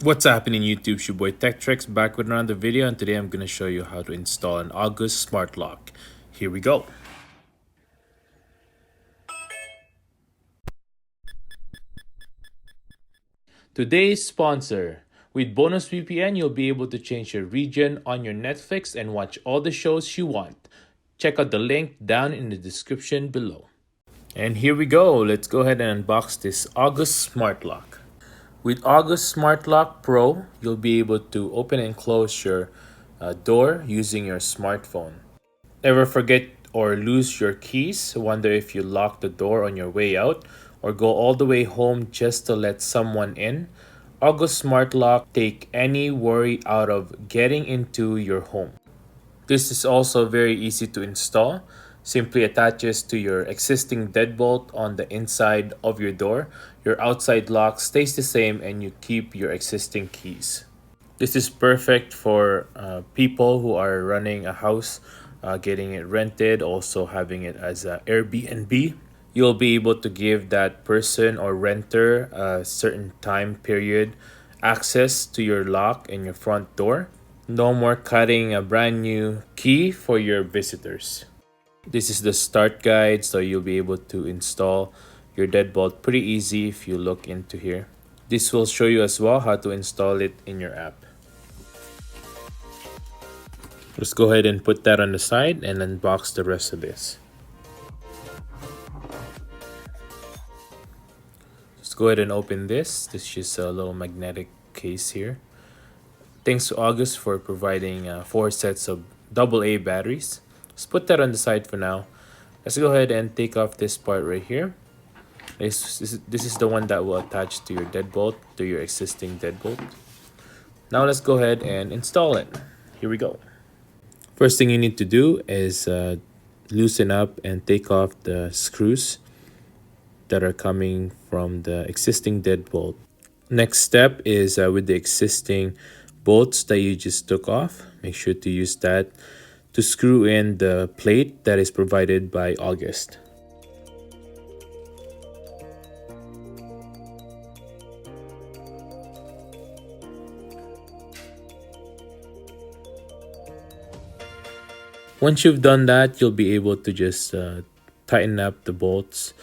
What's happening YouTube? It's your boy TechTrex back with another video, and today I'm going to show you how to install an August smart lock. Here we go. Today's sponsor. With Bonus VPN, you'll be able to change your region on your Netflix and watch all the shows you want. Check out the link down in the description below. And here we go. Let's go ahead and unbox this August smart lock. With August Smart Lock Pro, you'll be able to open and close your door using your smartphone. Never forget or lose your keys. Wonder if you lock the door on your way out or go all the way home just to let someone in. August Smart Lock take any worry out of getting into your home. This is also very easy to install. Simply attaches to your existing deadbolt on the inside of your door. Your outside lock stays the same and you keep your existing keys. This is perfect for people who are running a house, getting it rented, also having it as a Airbnb. You'll be able to give that person or renter a certain time period access to your lock and your front door. No more cutting a brand new key for your visitors. This is the start guide, so you'll be able to install your deadbolt pretty easy if you look into here. This will show you as well how to install it in your app. Let's go ahead and put that on the side and unbox the rest of this. Let's go ahead and open this. This is just a little magnetic case here. Thanks to August for providing 4 sets of AA batteries. Let's put that on the side for now. Let's go ahead and take off this part right here. This is the one that will attach to your deadbolt, to your existing deadbolt. Now let's go ahead and install it. Here we go. First thing you need to do is loosen up and take off the screws that are coming from the existing deadbolt. Next step is with the existing bolts that you just took off. Make sure to use that to screw in the plate that is provided by August. Once you've done that, you'll be able to just tighten up the bolts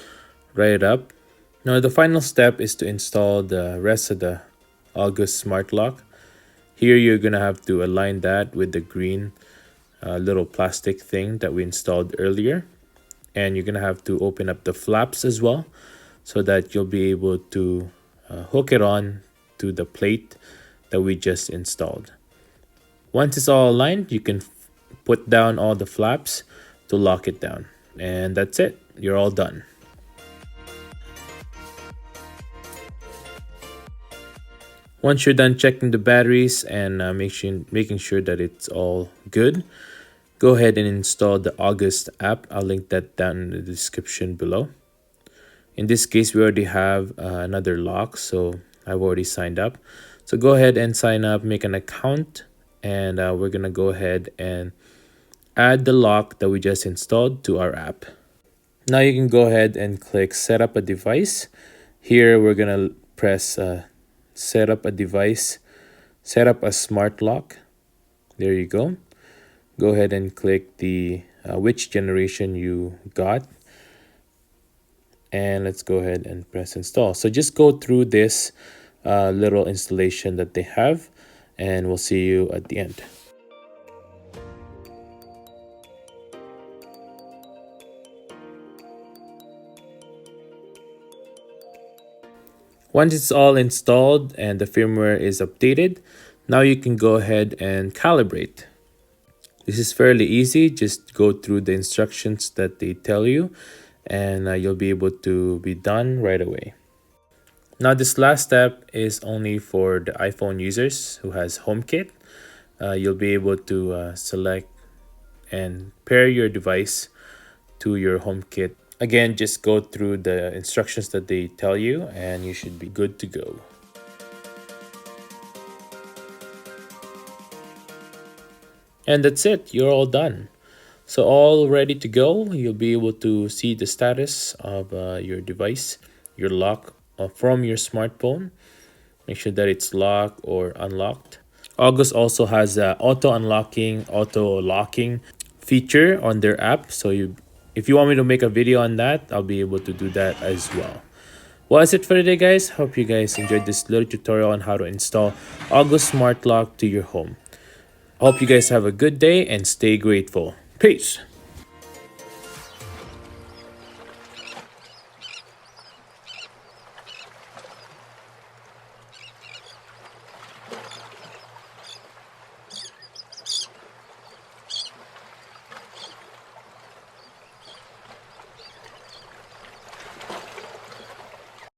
right up. Now the final step is to install the rest of the August smart lock. Here you're gonna have to align that with the green little plastic thing that we installed earlier, and you're gonna have to open up the flaps as well so that you'll be able to hook it on to the plate that we just installed. Once it's all aligned, you can put down all the flaps to lock it down, and that's it. You're all done. Once you're done checking the batteries and making sure that it's all good, go ahead and install the August app. I'll link that down in the description below. In this case, we already have another lock, so I've already signed up. So go ahead and sign up, make an account, and we're gonna go ahead and add the lock that we just installed to our app. Now you can go ahead and click set up a device. Here we're gonna press set up a device, set up a smart lock. There you go. Go ahead and click the which generation you got, and let's go ahead and press install. So just go through this little installation that they have, and we'll see you at the end. Once it's all installed and the firmware is updated, now you can go ahead and calibrate. This is fairly easy. Just go through the instructions that they tell you, and you'll be able to be done right away. Now this last step is only for the iPhone users who has HomeKit. You'll be able to select and pair your device to your HomeKit. Again, just go through the instructions that they tell you and you should be good to go. And that's it, you're all done. So all ready to go. You'll be able to see the status of your device, your lock from your smartphone. Make sure that it's locked or unlocked. August also has a auto unlocking, auto locking feature on their app. So if you want me to make a video on that, I'll be able to do that as well. Well, that's it for today, guys. Hope you guys enjoyed this little tutorial on how to install August Smart Lock to your home. Hope you guys have a good day and stay grateful. Peace.